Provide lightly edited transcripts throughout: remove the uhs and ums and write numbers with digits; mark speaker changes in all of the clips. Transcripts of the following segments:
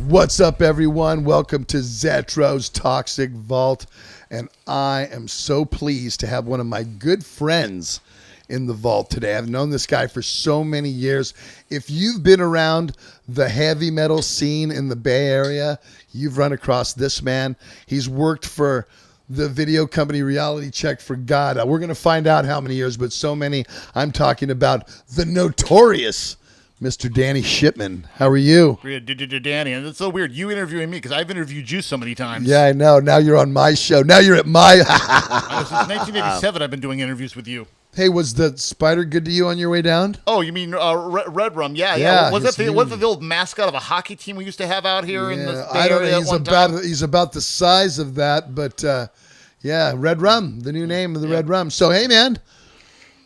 Speaker 1: What's up, everyone? Welcome to Zetro's Toxic Vault, and I am so pleased to have one of my good friends in the vault today. I've known this guy for so many years. If you've been around the heavy metal scene in the Bay Area, you've run across this man. He's worked for the video company Reality Check for God. We're going to find out how many years, but so many. I'm talking about the notorious Mr. Danny Shipman. How are you?
Speaker 2: Danny, and it's so weird you interviewing me because I've interviewed you so many times.
Speaker 1: Yeah, I know. Now you're on my show. Now you're at my...
Speaker 2: Since 1987, I've been doing interviews with you.
Speaker 1: Hey, was the spider good to you on your way down?
Speaker 2: Oh, you mean Red Rum? Yeah. Was that the old mascot of a hockey team we used to have out here in the Bay Area?
Speaker 1: He's about the size of that, but yeah, Red Rum, the new name of the Red Rum. So, hey, man.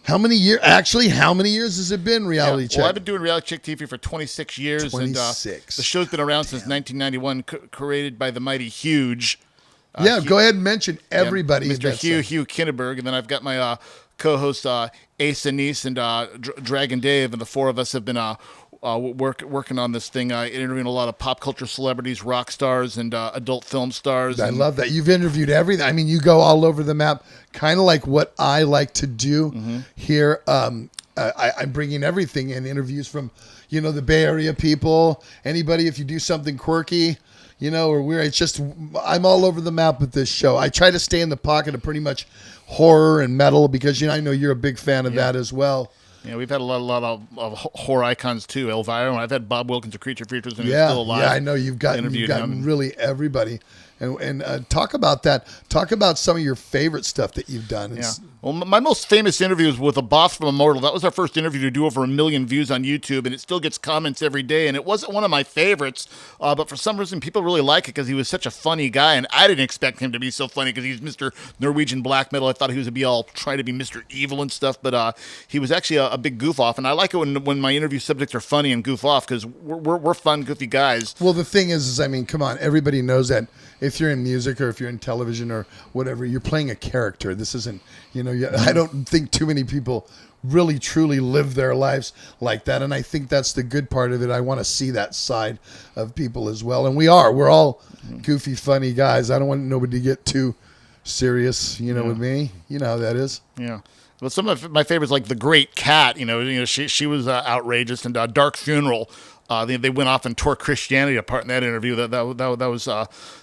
Speaker 1: How many years has it been, Reality Check?
Speaker 2: Well, I've been doing Reality Check TV for 26 years.
Speaker 1: 26.
Speaker 2: And the show's been around since 1991, created by the mighty Huge.
Speaker 1: Go ahead and mention everybody.
Speaker 2: Mr. Hugh Kinneberg. And then I've got my co-hosts Ace Anise and Dragon Dave, and the four of us have been working on this thing, interviewing a lot of pop culture celebrities, rock stars, and adult film stars.
Speaker 1: I love that. You've interviewed everything. I mean, you go all over the map, kind of like what I like to do here. I'm bringing everything in, interviews from, the Bay Area people, anybody, if you do something quirky, or weird. It's just, I'm all over the map with this show. I try to stay in the pocket of pretty much horror and metal because, I know you're a big fan of that as well.
Speaker 2: Yeah, we've had a lot of horror icons too. Elvira, and I've had Bob Wilkins of Creature Features, and he's still alive.
Speaker 1: Yeah, I know you've gotten really everybody. And talk about that. Talk about some of your favorite stuff that you've done.
Speaker 2: Well, my most famous interview was with a boss from Immortal. That was our first interview to do over 1 million views on YouTube, and it still gets comments every day. And it wasn't one of my favorites, but for some reason people really like it because he was such a funny guy, and I didn't expect him to be so funny because he's Mr. Norwegian black metal. I thought he was going to be all trying to be Mr. Evil and stuff, but he was actually a big goof off, and I like it when my interview subjects are funny and goof off because we're fun, goofy guys.
Speaker 1: Well, the thing is, I mean, come on, everybody knows that if you're in music or if you're in television or whatever, you're playing a character. This isn't, I don't think too many people really truly live their lives like that. And I think that's the good part of it. I want to see that side of people as well. And we're all goofy, funny guys. I don't want nobody to get too serious, with me. You know how that is.
Speaker 2: Yeah. Well, some of my favorites, like The Great Cat, she was outrageous, and Dark Funeral. They went off and tore Christianity apart in that interview. That was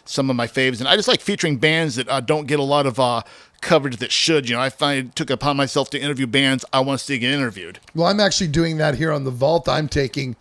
Speaker 2: some of my faves, and I just like featuring bands that don't get a lot of coverage that should. I took it upon myself to interview bands I want to see get interviewed.
Speaker 1: Well, I'm actually doing that here on the Vault. I'm taking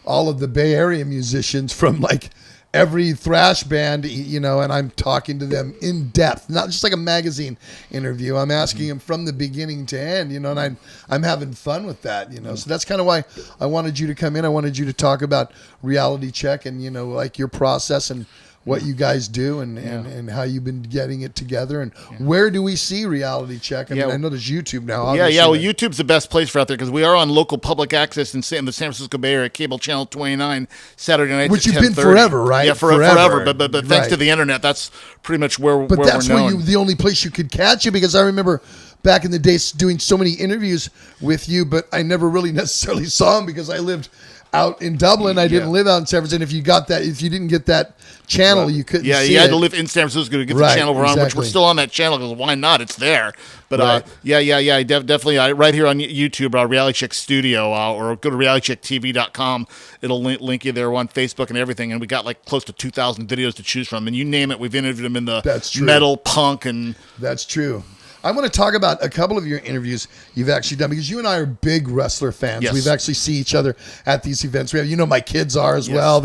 Speaker 1: all of the Bay Area musicians from like every thrash band, and I'm talking to them in depth, not just like a magazine interview. I'm asking them from the beginning to end, and I'm having fun with that, So that's kind of why I wanted you to come in. I wanted you to talk about Reality Check and, like your process and what you guys do and how you've been getting it together. And where do we see Reality Check? I mean, I know there's YouTube now. Obviously.
Speaker 2: Well, YouTube's the best place for out there because we are on local public access in the San Francisco Bay Area, cable channel 29, Saturday nights
Speaker 1: Which
Speaker 2: at
Speaker 1: you've been forever, right?
Speaker 2: Yeah, forever. But thanks to the internet, that's pretty much where we're known.
Speaker 1: But that's the only place you could catch you, because I remember back in the days doing so many interviews with you, but I never really necessarily saw them because I lived out in Dublin. I didn't live out in San Francisco. If you didn't get that channel, you couldn't see it.
Speaker 2: You had to live in San Francisco to get the channel we're on, which we're still on that channel because why not? It's there. But definitely right here on YouTube, Reality Check Studio, or go to realitychecktv.com. It'll link you there on Facebook and everything. And we got like close to 2,000 videos to choose from. And you name it, we've interviewed them in the metal, punk, and...
Speaker 1: That's true. I want to talk about a couple of your interviews you've actually done, because you and I are big wrestler fans.
Speaker 2: Yes.
Speaker 1: We've actually see each other at these events. We have, my kids are as well.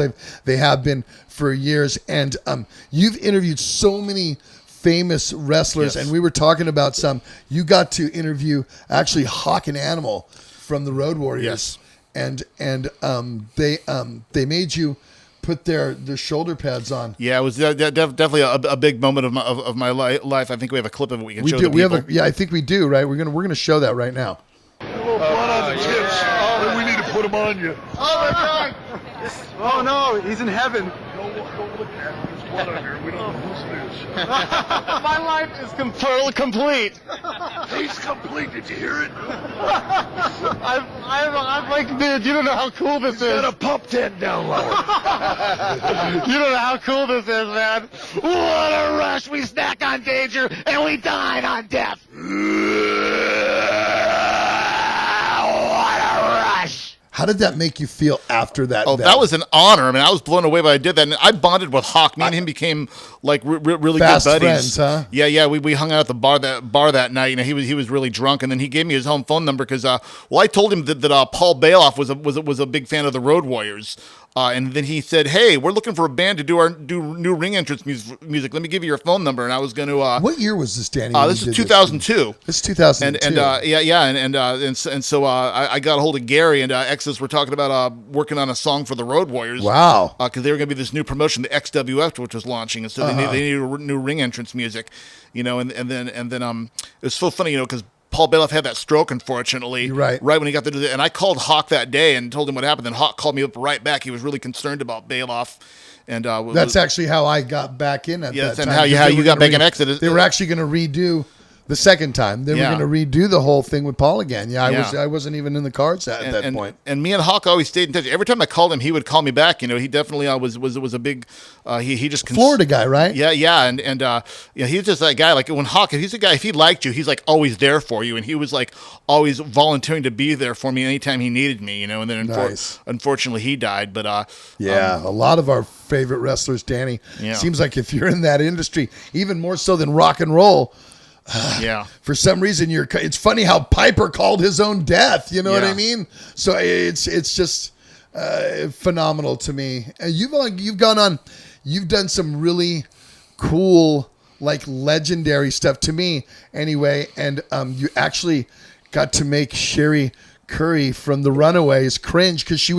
Speaker 1: They have been for years. And you've interviewed so many famous wrestlers, and we were talking about some. You got to interview actually Hawk and Animal from the Road Warriors.
Speaker 2: Yes.
Speaker 1: And they made you put their shoulder pads on.
Speaker 2: Yeah, it was definitely a big moment of my life. I think we have a clip of it we can show the people.
Speaker 1: I think we do, right? We're gonna show that right now.
Speaker 3: A little blood on the tips. We need to put them on you.
Speaker 4: Oh my God! Oh no, he's in heaven.
Speaker 3: Go look at him. blood on here. We don't know whose it is.
Speaker 4: My life is complete.
Speaker 3: He's complete. Did you hear it?
Speaker 4: I'm like, dude, you don't know how cool this
Speaker 3: Got
Speaker 4: is.
Speaker 3: a pump tent down lower.
Speaker 4: You don't know how cool this is, man. What a rush. We snack on danger, and we dine on death. What a rush.
Speaker 1: How did that make you feel after that?
Speaker 2: Oh, that was an honor. I mean, I was blown away by I did that. And I bonded with Hawk. Me and him became like really
Speaker 1: Fast
Speaker 2: good buddies.
Speaker 1: friends, huh?
Speaker 2: Yeah. We hung out at the bar that night. You know, he was really drunk, and then he gave me his home phone number because I told him that Paul Bailoff was a big fan of the Road Warriors. And then he said, "Hey, we're looking for a band to do new ring entrance music. Let me give you your phone number." And I was going to.
Speaker 1: What year was this, Danny? when
Speaker 2: This
Speaker 1: you
Speaker 2: is
Speaker 1: did
Speaker 2: 2002.
Speaker 1: This is 2002.
Speaker 2: And so I got a hold of Gary and Exodus. We're talking about working on a song for the Road Warriors.
Speaker 1: Wow.
Speaker 2: Because they were going to be this new promotion, the XWF, which was launching, and so they needed new ring entrance music, you know. And then it was so funny, you know, because Paul Bailoff had that stroke, unfortunately.
Speaker 1: You're right.
Speaker 2: Right when he got to do that. And I called Hawk that day and told him what happened. Then Hawk called me up right back. He was really concerned about Bailoff. And
Speaker 1: That's actually how I got back in at that
Speaker 2: and
Speaker 1: time.
Speaker 2: how
Speaker 1: because they
Speaker 2: you
Speaker 1: were
Speaker 2: got
Speaker 1: gonna
Speaker 2: back in Exodus.
Speaker 1: They were actually going to redo the second time. They were going to redo the whole thing with Paul again. Yeah, I wasn't even in the cards at that point.
Speaker 2: And me and Hawk always stayed in touch. Every time I called him, he would call me back. You know, he definitely was a big. He just
Speaker 1: Florida guy, right?
Speaker 2: Yeah, and he's just that guy. Like when Hawk, if he's a guy, if he liked you, he's like always there for you, and he was like always volunteering to be there for me anytime he needed me. You know, and then unfortunately he died. But
Speaker 1: a lot of our favorite wrestlers, Danny.
Speaker 2: Yeah.
Speaker 1: Seems like if you're in that industry, even more so than rock and roll. For some reason, it's funny how Piper called his own death. You know what I mean? So it's just phenomenal to me. You've gone on. You've done some really cool, like legendary stuff to me, anyway. And you actually got to make Sherry Curry from the Runaways cringe because she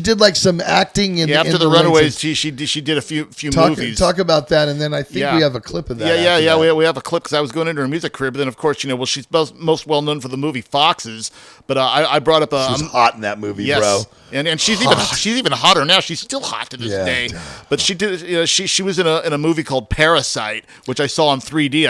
Speaker 1: did like some acting in
Speaker 2: after
Speaker 1: in
Speaker 2: the Runaways she did a few movies.
Speaker 1: Talk about that, and then I think we have a clip of that.
Speaker 2: We have a clip because I was going into her music career, but then of course she's most well known for the movie Foxes. But I brought up
Speaker 1: she was hot in that movie, bro.
Speaker 2: And she's even hotter now. She's still hot to this day. But she did she was in a movie called Parasite, which I saw in 3D.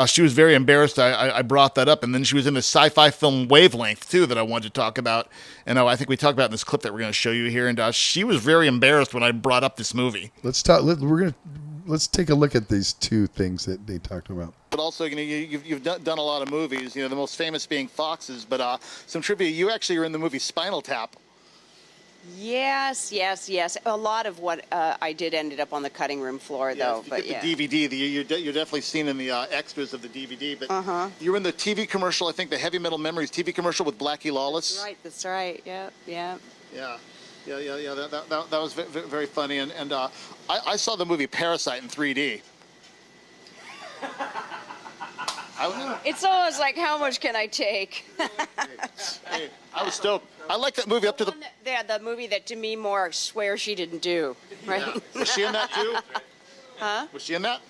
Speaker 2: She was very embarrassed. I brought that up, and then she was in the sci-fi film Wavelength too that I wanted to talk about. And I think we talked about in this clip that we're going to show you here. And she was very embarrassed when I brought up this movie.
Speaker 1: Let's take a look at these two things that they talked about.
Speaker 2: But also, you've done a lot of movies. You know, the most famous being Foxes. But some trivia: you actually were in the movie Spinal Tap.
Speaker 5: Yes. A lot of what I did ended up on the cutting room floor, though.
Speaker 2: But the DVD, you're definitely seen in the extras of the DVD. But you were in the TV commercial. I think the Heavy Metal Memories TV commercial with Blackie Lawless.
Speaker 5: That's right. Yeah.
Speaker 2: Yeah. That was very funny. And I saw the movie Parasite in 3D.
Speaker 5: It's always like, how much can I take?
Speaker 2: Hey, I was stoked. I like that movie up to the...
Speaker 5: The movie that Demi Moore swears she didn't do, right?
Speaker 2: Yeah. Was she in that too?
Speaker 5: Huh?
Speaker 2: Was she in that?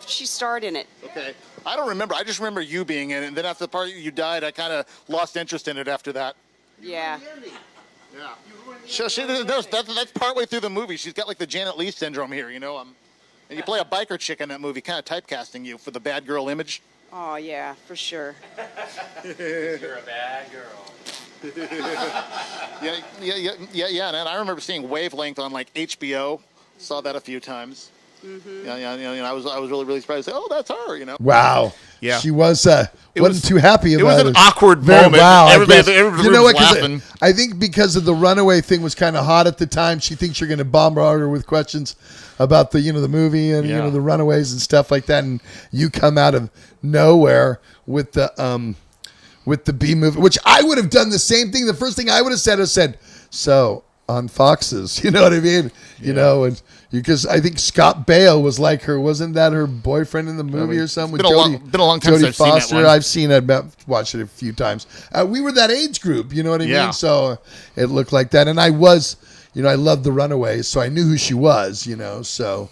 Speaker 5: She starred in it.
Speaker 2: Okay. I don't remember. I just remember you being in it. And then after the part you died, I kind of lost interest in it after that.
Speaker 5: Yeah.
Speaker 2: Yeah. That's partway through the movie. She's got like the Janet Leigh syndrome here, you know. And you play a biker chick in that movie, kind of typecasting you for the bad girl image.
Speaker 5: Oh, yeah, for sure.
Speaker 4: You're a bad girl.
Speaker 2: Yeah. And I remember seeing Wavelength on like HBO. Saw that a few times. Mm-hmm. Yeah. I was really surprised. Oh, that's her. You know.
Speaker 1: Wow.
Speaker 2: Yeah.
Speaker 1: She wasn't too happy about it.
Speaker 2: It was an awkward moment.
Speaker 1: Wow.
Speaker 2: Everybody was
Speaker 1: what?
Speaker 2: laughing.
Speaker 1: I think because of the Runaway thing was kind of hot at the time. She thinks you're going to bombard her with questions about the movie and the Runaways and stuff like that, and you come out of nowhere with the B movie, which I would have done the same thing. The first thing I would have said, so on Foxes, you know what I mean? You know, and because I think Scott Baio was like her, wasn't that her boyfriend in the movie or something?
Speaker 2: It's been a long time since I've seen that one.
Speaker 1: I've seen it, watched it a few times. We were that age group, you know what I mean? So it looked like that, and I was. I loved the Runaways, so I knew who she was, so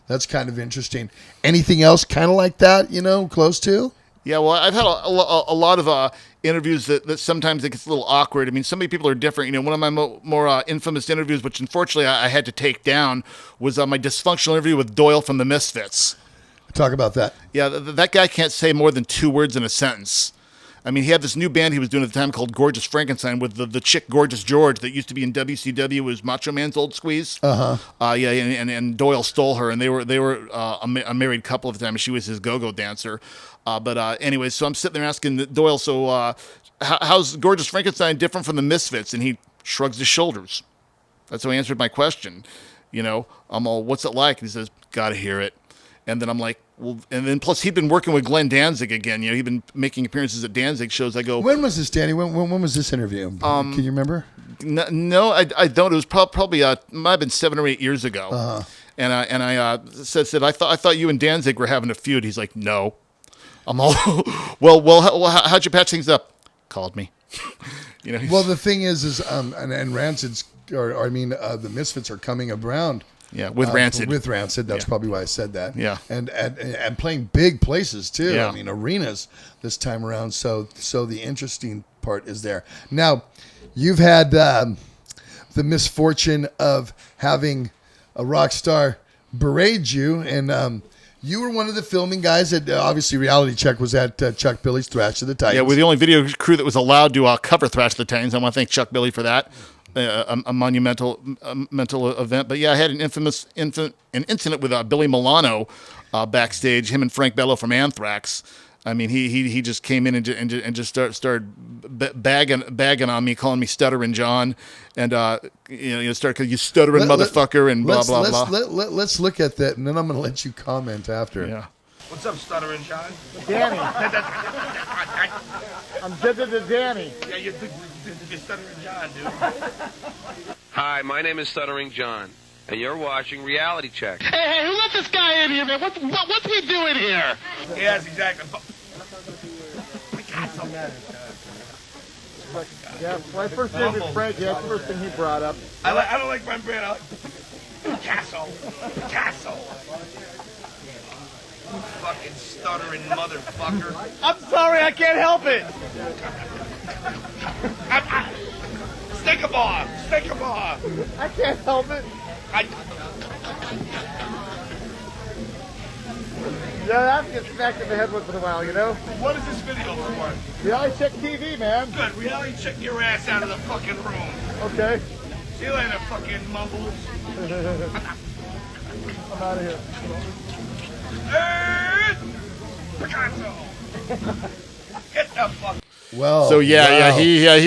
Speaker 1: that's kind of interesting. Anything else kind of like that, close to?
Speaker 2: Yeah, well, I've had a lot of interviews that sometimes it gets a little awkward. I mean, so many people are different. You know, one of my more infamous interviews, which unfortunately I had to take down, was my dysfunctional interview with Doyle from the Misfits.
Speaker 1: Talk about that.
Speaker 2: Yeah, that guy can't say more than 2 words in a sentence. I mean, he had this new band he was doing at the time called Gorgeous Frankenstein with the chick Gorgeous George that used to be in WCW, was Macho Man's old squeeze. Yeah, and Doyle stole her, and they were a married couple at the time, and she was his go-go dancer. Anyway, so I'm sitting there asking Doyle, so how's Gorgeous Frankenstein different from the Misfits? And he shrugs his shoulders. That's how he answered my question. You know, I'm all, what's it like? And he says, gotta hear it. And then I'm like, well, and then plus he'd been working with Glenn Danzig again. You know, he'd been making appearances at Danzig shows. I go,
Speaker 1: when was this, Danny? When was this interview? Can you remember?
Speaker 2: No, I don't. It was probably might have been 7 or 8 years ago. And I said I thought you and Danzig were having a feud. He's like, no. I'm all, well, how'd you patch things up? Called me. You know.
Speaker 1: Well, the thing is and Rancid's, the Misfits are coming around.
Speaker 2: Yeah, with Rancid.
Speaker 1: With Rancid, that's probably why I said that.
Speaker 2: Yeah,
Speaker 1: and playing big places too.
Speaker 2: Yeah.
Speaker 1: I mean, arenas this time around. So the interesting part is there. Now, you've had the misfortune of having a rock star berate you, and you were one of the filming guys at obviously Reality Check was at Chuck Billy's Thrash of the Titans.
Speaker 2: Yeah, we're the only video crew that was allowed to cover Thrash of the Titans. I want to thank Chuck Billy for that. A monumental event. But yeah, I had an incident with Billy Milano backstage. Him and Frank Bello from Anthrax. I mean, he just came in and just started bagging on me, calling me Stuttering John, and start because you stuttering motherfucker and blah blah blah.
Speaker 1: Let's look at that, and then I'm going to let you comment after.
Speaker 2: Yeah.
Speaker 3: What's up, Stuttering John?
Speaker 4: Danny. I'm visiting to Danny.
Speaker 3: Yeah, you're Stuttering John, dude. Hi, my name is Stuttering John, and you're watching Reality Check.
Speaker 4: Hey, who let this guy in here, man? What's he doing here?
Speaker 3: Yes, exactly.
Speaker 4: Yeah, when I first interviewed Frank, that's the first thing he brought up.
Speaker 3: I don't like my brand. I like Picasso. You fucking stuttering motherfucker.
Speaker 4: I'm sorry, I can't help it.
Speaker 3: Stick 'em off. Stick 'em off.
Speaker 4: I can't help it. Yeah, that gets smacked in the head once in a while, you know?
Speaker 3: What is this video for?
Speaker 4: Reality Check TV, man.
Speaker 3: Good. Reality check your ass out of the fucking room.
Speaker 4: Okay.
Speaker 3: See you later, fucking mumbles.
Speaker 4: I'm out of here.
Speaker 3: Hey, Picasso. Get the fuck.
Speaker 1: Well,
Speaker 2: So he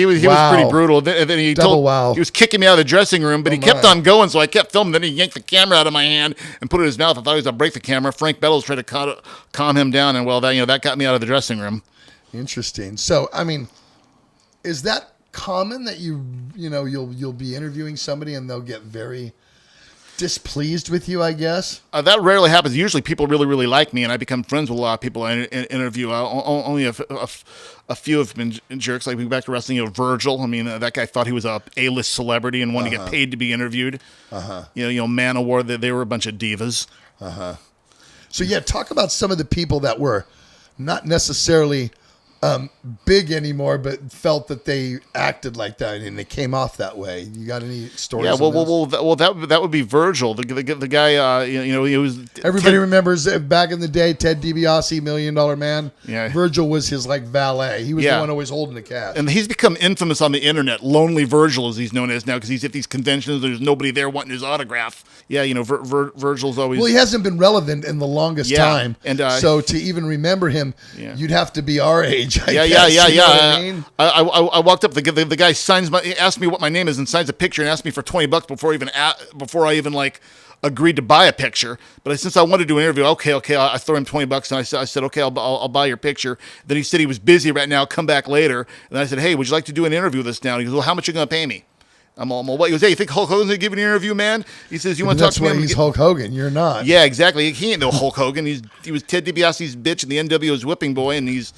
Speaker 2: was pretty brutal. And then he
Speaker 1: Double
Speaker 2: he was kicking me out of the dressing room, but he kept on going, so I kept filming. Then he yanked the camera out of my hand and put it in his mouth. I thought he was going to break the camera. Frank Bellows tried to calm him down, and that got me out of the dressing room.
Speaker 1: Interesting. So, I mean, is that common that you'll be interviewing somebody and they'll get very displeased with you, I guess?
Speaker 2: That rarely happens. Usually people really, really like me, and I become friends with a lot of people I interview. Only a few have been jerks. Like we go back to wrestling, Virgil. I mean, that guy thought he was a A-list celebrity and wanted to get paid to be interviewed. Man-O-War, they were a bunch of divas.
Speaker 1: So, yeah, talk about some of the people that were not necessarily big anymore, but felt that they acted like that and they came off that way. You got any stories?
Speaker 2: Yeah, that would be Virgil, the guy. He was.
Speaker 1: Everybody remembers back in the day, Ted DiBiase, $1 Million Man.
Speaker 2: Yeah.
Speaker 1: Virgil was his valet. He was the one always holding the cash.
Speaker 2: And he's become infamous on the internet. Lonely Virgil, as he's known as now, because he's at these conventions. There's nobody there wanting his autograph. Yeah, Virgil's always.
Speaker 1: Well, he hasn't been relevant in the longest time,
Speaker 2: and
Speaker 1: so to even remember him, you'd have to be our age.
Speaker 2: Yeah.
Speaker 1: You know what I mean?
Speaker 2: I walked up. The guy asked me what my name is and signs a picture and asked me for $20 before I even agreed to buy a picture. But since I wanted to do an interview, okay, I throw him $20 and I said, okay, I'll buy your picture. Then he said he was busy right now. Come back later. And I said, hey, would you like to do an interview with us now? And he goes, well, how much are you going to pay me? I'm all, what? He goes, hey, you think Hulk Hogan's going to give you an interview, man? He says, you want to talk to me?
Speaker 1: That's why he's Hulk Hogan. You're not.
Speaker 2: Yeah, exactly. He ain't no Hulk Hogan. He was Ted DiBiase's bitch and the NWO's whipping boy, and he's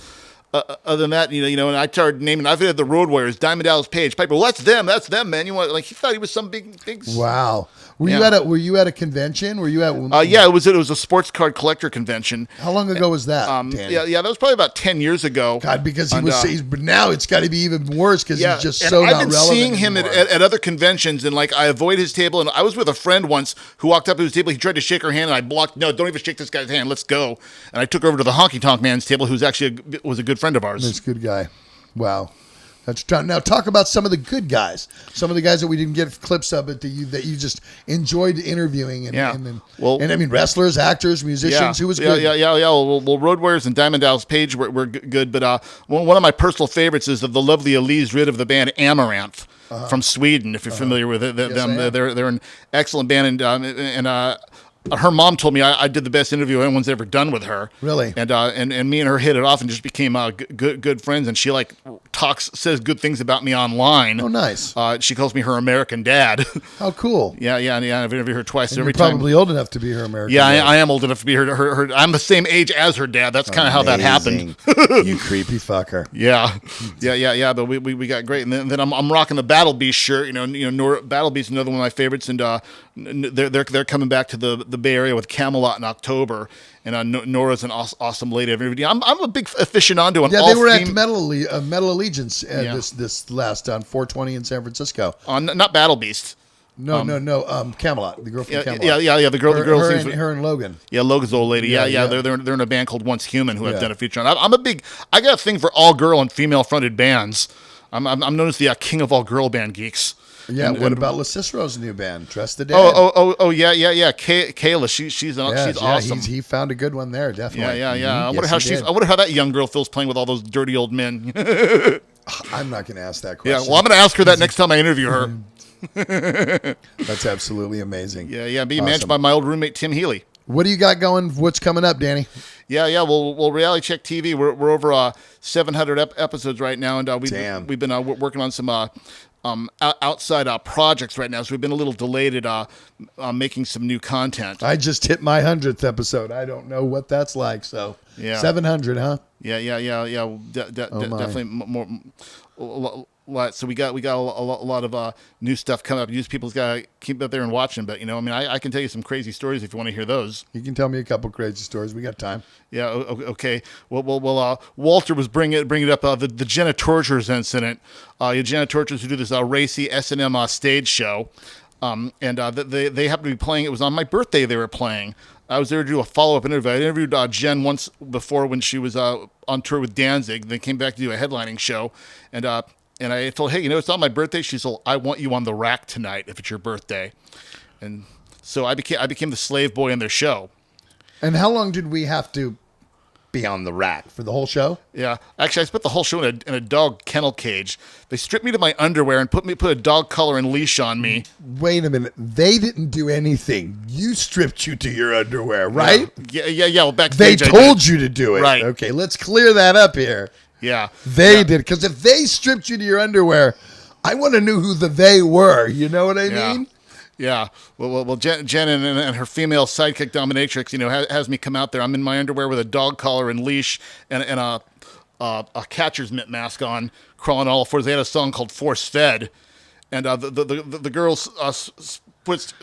Speaker 2: other than that, and I started naming. I've had the Road Warriors, Diamond Dallas Page, Piper. Well, that's them, man. He thought he was some big.
Speaker 1: Wow. Were you at a convention? Were you at?
Speaker 2: Yeah, it was a sports card collector convention.
Speaker 1: How long ago was that? Danny?
Speaker 2: Yeah, that was probably about 10 years ago.
Speaker 1: God, because but now it's got to be even worse because he's just
Speaker 2: and
Speaker 1: so
Speaker 2: I've
Speaker 1: not
Speaker 2: been
Speaker 1: relevant
Speaker 2: seeing him
Speaker 1: anymore.
Speaker 2: at other conventions, and I avoid his table. And I was with a friend once who walked up to his table. He tried to shake her hand, and I blocked. No, don't even shake this guy's hand. Let's go. And I took her over to the Honky Tonk Man's table, who's actually was a good friend of ours.
Speaker 1: This good guy. Wow. Now talk about some of the good guys, some of the guys that we didn't get clips of, but that you just enjoyed interviewing, and I mean wrestlers, actors, musicians. Who was good?
Speaker 2: Yeah. Well, Road Warriors and Diamond Dallas Page were good, but one of my personal favorites is the lovely Elise Ridd of the band Amaranth from Sweden. If you're familiar with it, they're an excellent band, and her mom told me I did the best interview anyone's ever done with her.
Speaker 1: Really?
Speaker 2: And me and her hit it off and just became good friends. And she says good things about me online.
Speaker 1: Oh, nice.
Speaker 2: She calls me her American dad.
Speaker 1: How cool.
Speaker 2: Yeah. I've interviewed her twice.
Speaker 1: And
Speaker 2: every
Speaker 1: you're probably old enough to be her American.
Speaker 2: Yeah,
Speaker 1: dad.
Speaker 2: I am old enough to be her. I'm the same age as her dad. That's kind of how that happened.
Speaker 1: You creepy fucker.
Speaker 2: Yeah. But we got great, and then I'm rocking the Battle Beast shirt. Battle Beast is another one of my favorites, and they're coming back to the Bay Area with Camelot in October, and Nora's an awesome lady. I'm a big aficionado on all.
Speaker 1: Yeah, they were at Metal Allegiance this last on 420 in San Francisco.
Speaker 2: Not Battle Beast.
Speaker 1: No. Camelot, the girl from Camelot.
Speaker 2: Yeah. The girl.
Speaker 1: Her and Logan.
Speaker 2: Yeah, Logan's the old lady. Yeah. They're in a band called Once Human, who I've done a feature on. I got a thing for all girl and female fronted bands. I'm known as the king of all girl band geeks.
Speaker 1: Yeah. What about Cicero's new band, Trust the Dead?
Speaker 2: Oh, yeah. Kayla, she's awesome.
Speaker 1: He found a good one there, definitely.
Speaker 2: Yeah.
Speaker 1: Mm-hmm.
Speaker 2: I wonder how that young girl feels playing with all those dirty old men.
Speaker 1: I'm not going to ask that
Speaker 2: Yeah,
Speaker 1: question.
Speaker 2: well, I'm going to ask her that next time I interview her.
Speaker 1: That's absolutely amazing.
Speaker 2: Yeah. Being managed by my old roommate Tim Healy.
Speaker 1: What do you got going? What's coming up, Danny?
Speaker 2: Yeah. Well, Reality Check TV. We're over 700 episodes right now, and we've been working on some outside projects right now, so we've been a little delayed at making some new content.
Speaker 1: I just hit my 100th episode. I don't know what that's like. So 700, huh?
Speaker 2: Yeah. Definitely more. So we got a lot of new stuff coming up. You just people's got to keep up there and watching. But I can tell you some crazy stories if you want to hear those.
Speaker 1: You can tell me a couple crazy stories. We got time.
Speaker 2: Yeah. Okay. Well. Walter was bringing it up the Jenna Tortures incident. Jenna Tortures who do this racy S&M stage show, and they happened to be playing. It was on my birthday. They were playing. I was there to do a follow-up interview. I interviewed Jen once before when she was on tour with Danzig. Then came back to do a headlining show, and I told her, hey, it's not my birthday. She said, I want you on the rack tonight if it's your birthday. And so I became the slave boy in their show.
Speaker 1: And how long did we have to be on the rack? For the whole show?
Speaker 2: Yeah. Actually, I spent the whole show in a dog kennel cage. They stripped me to my underwear and put a dog collar and leash on me.
Speaker 1: Wait a minute. They didn't do anything. You stripped you to your underwear, right?
Speaker 2: Yeah. Well, backstage
Speaker 1: they told you to do it.
Speaker 2: Right.
Speaker 1: Okay, let's clear that up here.
Speaker 2: Yeah.
Speaker 1: They did. Because if they stripped you to your underwear, I want to know who the they were. You know what I mean?
Speaker 2: Yeah. Well, Jen and her female sidekick dominatrix, has me come out there. I'm in my underwear with a dog collar and leash and a catcher's mitt mask on, crawling all fours. They had a song called Force Fed, and the girls puts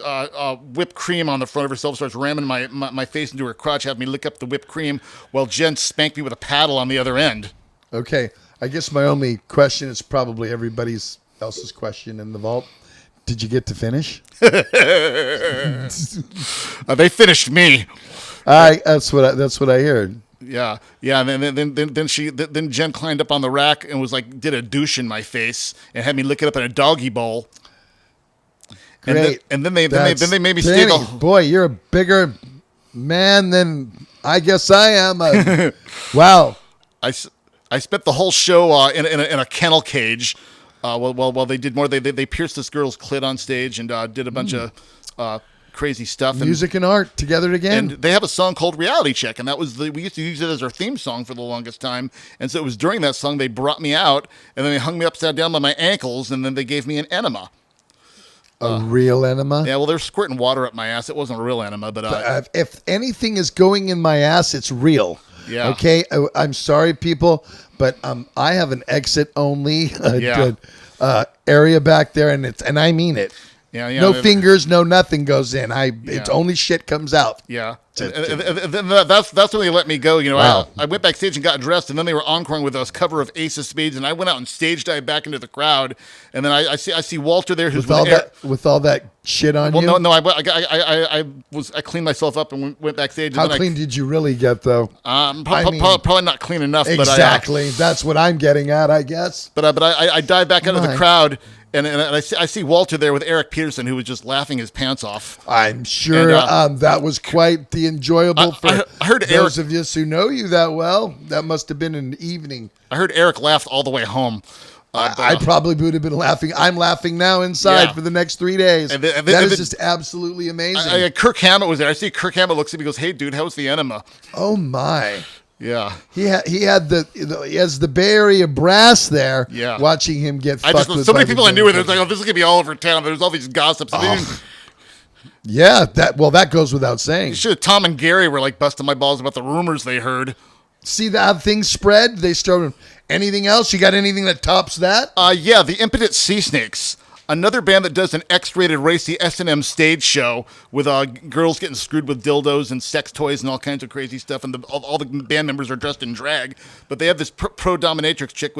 Speaker 2: whipped cream on the front of herself, starts ramming my face into her crotch, have me lick up the whipped cream, while Jen spanked me with a paddle on the other end.
Speaker 1: Okay, I guess my only question is probably everybody else's question in the vault. Did you get to finish?
Speaker 2: They finished me.
Speaker 1: That's what I heard.
Speaker 2: Yeah. And then Jen climbed up on the rack and was did a douche in my face and had me lick it up in a doggy bowl.
Speaker 1: Great.
Speaker 2: And then they made me stay.
Speaker 1: Boy, you're a bigger man than I guess I am. Wow.
Speaker 2: I spent the whole show in a kennel cage. While they did more, they pierced this girl's clit on stage and did a bunch of crazy stuff.
Speaker 1: Music and art together again.
Speaker 2: And they have a song called Reality Check, and we used to use it as our theme song for the longest time. And so it was during that song they brought me out, and then they hung me upside down by my ankles, and then they gave me an enema.
Speaker 1: A real enema?
Speaker 2: Yeah, well, they're squirting water up my ass. It wasn't a real enema, but
Speaker 1: if anything is going in my ass, it's real.
Speaker 2: Yeah.
Speaker 1: Okay, I'm sorry, people, but I have an exit only area back there, and I mean it.
Speaker 2: Yeah, yeah.
Speaker 1: No fingers, no nothing goes in. It's
Speaker 2: Yeah.
Speaker 1: only shit comes out.
Speaker 2: Yeah, and then that's when they let me go. You know,
Speaker 1: Wow.
Speaker 2: I went backstage and got dressed, and then they were encoring with us cover of Ace of Spades, and I went out and stage dived back into the crowd, and then I see Walter there who's
Speaker 1: With all that shit on you.
Speaker 2: Well, no, I cleaned myself up and went backstage.
Speaker 1: How
Speaker 2: and then
Speaker 1: clean did you really get, though?
Speaker 2: Probably not clean enough.
Speaker 1: Exactly. That's what I'm getting at, I guess.
Speaker 2: But I dived back out of the crowd. And I see Walter there with Eric Peterson, who was just laughing his pants off.
Speaker 1: I'm sure that was quite the enjoyable for
Speaker 2: I heard
Speaker 1: those
Speaker 2: Eric,
Speaker 1: of us who know you that well. That must have been an evening.
Speaker 2: I heard Eric laughed all the way home.
Speaker 1: I probably would have been laughing. I'm laughing now inside for the next 3 days. That is just absolutely amazing.
Speaker 2: Kirk Hammett was there. I see Kirk Hammett looks at me and goes, "Hey, dude, how's the enema?"
Speaker 1: Oh, my.
Speaker 2: Yeah,
Speaker 1: he has the Bay Area brass there.
Speaker 2: Yeah,
Speaker 1: watching him get. Fucked
Speaker 2: so many people I knew were there. Like, oh, this is gonna be all over town. There's all these gossips.
Speaker 1: Yeah, that goes without saying.
Speaker 2: Tom and Gary were like busting my balls about the rumors they heard.
Speaker 1: See that things spread. They started. Anything else? You got anything that tops that?
Speaker 2: Yeah, the Impotent Sea Snakes. Another band that does an X-rated racy S&M stage show with girls getting screwed with dildos and sex toys and all kinds of crazy stuff, and all the band members are dressed in drag. But they have this pro dominatrix chick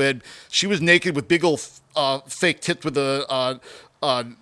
Speaker 2: she was naked with big old fake tits with the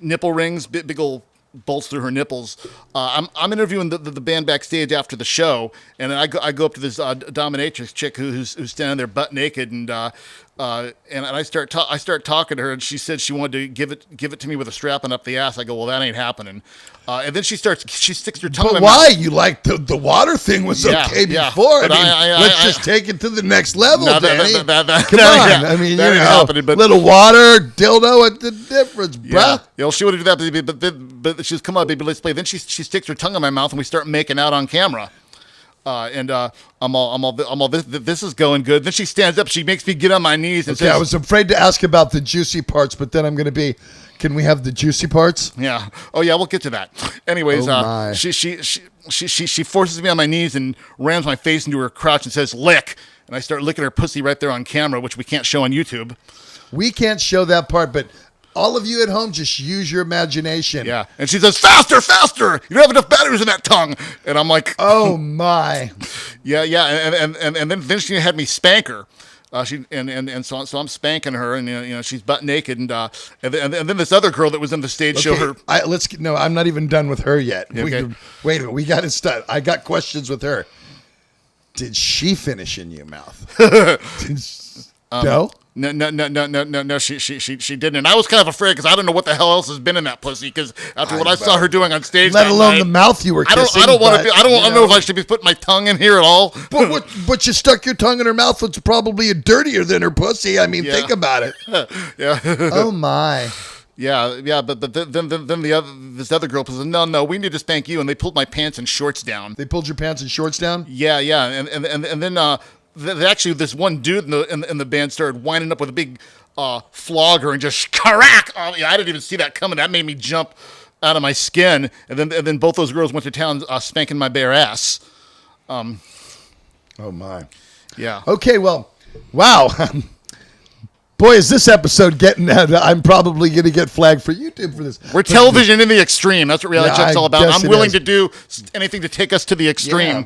Speaker 2: nipple rings, big old bolts through her nipples. I'm interviewing the band backstage after the show, and I go up to this dominatrix chick who's standing there butt naked, and I start talking to her, and she said she wanted to give it to me with a strap-on up the ass. I go, well, that ain't happening. And then she sticks her tongue in my
Speaker 1: why?
Speaker 2: mouth.
Speaker 1: You like the water thing was okay before.
Speaker 2: But
Speaker 1: let's just take it to the next level, Danny. Come on.
Speaker 2: Yeah,
Speaker 1: I mean,
Speaker 2: but
Speaker 1: little water, dildo, what's the difference, bruh?
Speaker 2: Yeah, she would do that, but she's, come on, baby, let's play. Then she sticks her tongue in my mouth, and we start making out on camera. I'm all. This is going good. Then she stands up. She makes me get on my knees and says,
Speaker 1: I was afraid to ask about the juicy parts, but then I'm going to be. Can we have the juicy parts?
Speaker 2: Yeah. Oh yeah, we'll get to that. Anyways, she forces me on my knees and rams my face into her crotch and says, "Lick." And I start licking her pussy right there on camera, which we can't show on YouTube.
Speaker 1: We can't show that part, but. All of you at home, just use your imagination.
Speaker 2: Yeah. And she says, "Faster, faster! You don't have enough batteries in that tongue." And I'm like,
Speaker 1: "Oh my."
Speaker 2: Yeah. And then she had me spank her. So I'm spanking her, and she's butt naked, and then this other girl that was in the stage show her.
Speaker 1: I'm not even done with her yet.
Speaker 2: Okay.
Speaker 1: Wait a minute, we got to start. I got questions with her. Did she finish in your mouth? No.
Speaker 2: No. She didn't, and I was kind of afraid because I don't know what the hell else has been in that pussy. Because after what I saw her doing on stage,
Speaker 1: let alone
Speaker 2: night,
Speaker 1: the mouth you were kissing.
Speaker 2: I don't want to. I don't know if I should be putting my tongue in here at all.
Speaker 1: But you stuck your tongue in her mouth, which probably dirtier than her pussy. I mean, think about it.
Speaker 2: Yeah.
Speaker 1: Oh my.
Speaker 2: Yeah, but then this other girl says, "No, we need to spank you," and they pulled my pants and shorts down.
Speaker 1: They pulled your pants and shorts down?
Speaker 2: Yeah, and then actually this one dude in the band started winding up with a big flogger and just crack. Oh, yeah, I didn't even see that coming. That made me jump out of my skin. And then both those girls went to town spanking my bare ass.
Speaker 1: Oh my.
Speaker 2: Yeah.
Speaker 1: Okay, well, wow. Boy, is this episode getting out. I'm probably going to get flagged for YouTube for this.
Speaker 2: We're television in the extreme. That's what reality check's all about. I'm willing to do anything to take us to the extreme.
Speaker 1: Yeah.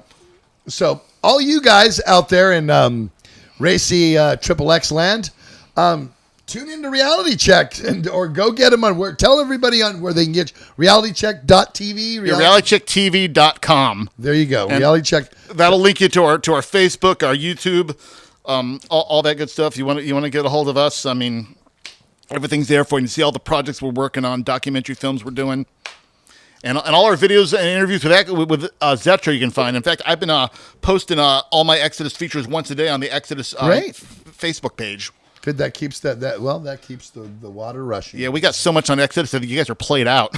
Speaker 1: So, all you guys out there in racy Triple X land, tune into Reality Check or go get them on tell everybody on where they can get realitycheck.tv.
Speaker 2: Realitychecktv.com.
Speaker 1: There you go.
Speaker 2: And
Speaker 1: Reality Check.
Speaker 2: That'll link you to our Facebook, our YouTube, all that good stuff. You want to get a hold of us? I mean, everything's there for you. You see all the projects we're working on, documentary films we're doing. And all our videos and interviews with Zetro you can find. In fact, I've been posting all my Exodus features once a day on the Exodus Facebook page.
Speaker 1: Good, that keeps that keeps the water rushing.
Speaker 2: Yeah, we got so much on Exodus that you guys are played out.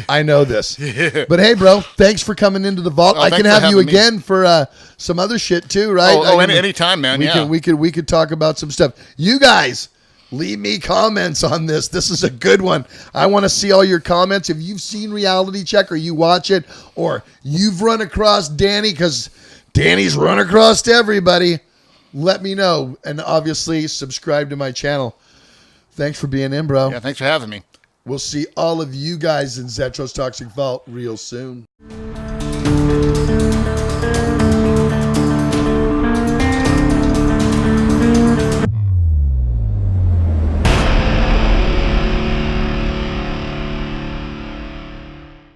Speaker 1: I know this.
Speaker 2: Yeah.
Speaker 1: But hey, bro, thanks for coming into the vault. I can have you again for some other shit too, right?
Speaker 2: Anytime, man.
Speaker 1: We could talk about some stuff. You guys, leave me comments on this. This is a good one. I want to see all your comments. If you've seen Reality Check or you watch it or you've run across Danny, because Danny's run across to everybody. Let me know. And obviously, subscribe to my channel. Thanks for being in, bro.
Speaker 2: Yeah, thanks for having me.
Speaker 1: We'll see all of you guys in Zetro's Toxic Vault real soon.